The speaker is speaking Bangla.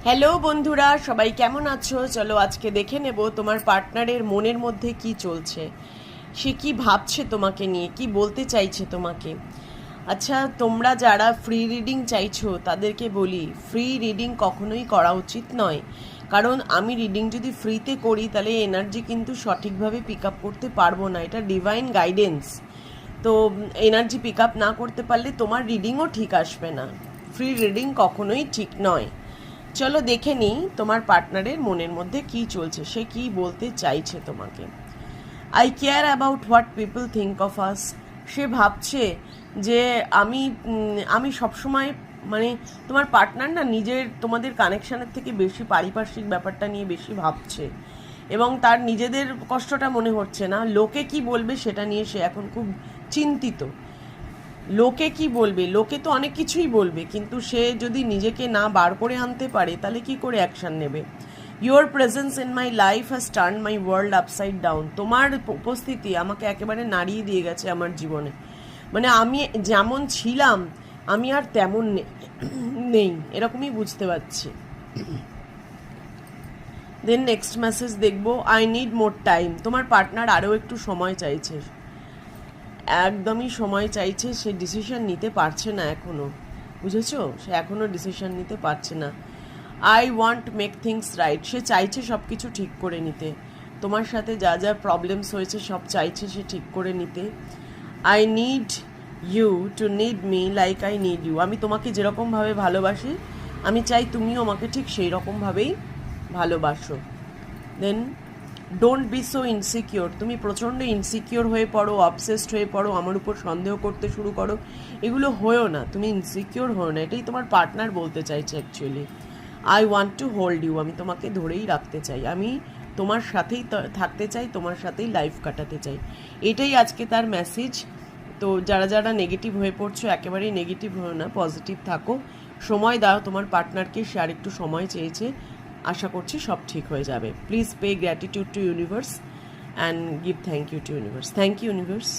হ্যালো বন্ধুরা, সবাই কেমন আছো? চলো আজকে দেখে নেব তোমার পার্টনারের মনের মধ্যে কি চলছে, সে কি ভাবছে তোমাকে নিয়ে, কি বলতে চাইছে তোমাকে। আচ্ছা, তোমরা যারা ফ্রি রিডিং চাইছো তাদেরকে বলি, ফ্রি রিডিং কখনোই করা উচিত নয়। কারণ আমি রিডিং যদি ফ্রিতে করি তাহলে এনার্জি কিন্তু সঠিকভাবে পিক আপ করতে পারবো না, এটা ডিভাইন গাইডেন্স। তো এনার্জি পিক আপ না করতে পারলে তোমার রিডিংও ঠিক আসবে না। ফ্রি রিডিং কখনোই ঠিক নয়। চলো দেখে নিই তোমার পার্টনারের মনের মধ্যে কি চলছে, সে কি বলতে চাইছে তোমাকে। I care about what people think of us. সে ভাবছে যে আমি সবসময় মানে তোমার পার্টনার না নিজের তোমাদের কানেকশানের থেকে বেশি পারিপার্শ্বিক ব্যাপারটা নিয়ে বেশি ভাবছে, এবং তার নিজেদের কষ্টটা মনে হচ্ছে না, লোকে কি বলবে সেটা নিয়ে সে এখন খুব চিন্তিত। লোকে কি বলবে, লোকে তো অনেক কিছুই বলবে, কিন্তু সে যদি নিজেকে না বার করে আনতে পারে তাহলে কি করে অ্যাকশন নেবে। Your presence in my life has turn my world upside down. তোমার উপস্থিতি আমাকে একেবারে নাড়িয়ে দিয়ে গেছে আমার জীবনে। মানে আমি যেমন ছিলাম আমি আর তেমন নেই, এরকমই বুঝতে পারছি। দেন নেক্সট মেসেজ দেখবো, আই নিড মোর টাইম। তোমার পার্টনার আরও একটু সময় চাইছে, একদমই সময় চাইছে, সে ডিসিশন নিতে পারছে না এখনও, বুঝেছো? সে এখনও ডিসিশন নিতে পারছে না। I want make things right. সে চাইছে সব কিছু ঠিক করে নিতে, তোমার সাথে যা যা প্রবলেমস হয়েছে সব চাইছে সে ঠিক করে নিতে। I need you to need me like I need you. আমি তোমাকে যেরকমভাবে ভালোবাসি আমি চাই তুমিও আমাকে ঠিক সেই রকমভাবেই ভালোবাসো। Then don't be so insecure. তুমি প্রচণ্ড ইনসিকিওর হয়ে পড়ো, অবসেসড হয়ে পড়ো, আমার উপর সন্দেহ করতে শুরু করো, এগুলো হয়েও না, তুমি ইনসিকিওর হও না, এটাই তোমার পার্টনার বলতে চাইছে actually. I want to hold you. আমি তোমাকে ধরেই রাখতে চাই, আমি তোমার সাথেই থাকতে চাই, তোমার সাথেই লাইফ কাটাতে চাই, এটাই আজকে তার মেসেজ। তো যারা যারা নেগেটিভ হয়ে পড়ছো একেবারেই নেগেটিভ হও না, পজিটিভ থাকো, সময় দাও তোমার পার্টনারকে, সে আর একটু সময় চেয়েছে, আশা করছি সব ঠিক হয়ে যাবে। Please pay gratitude to universe and give thank you to universe. Thank you universe.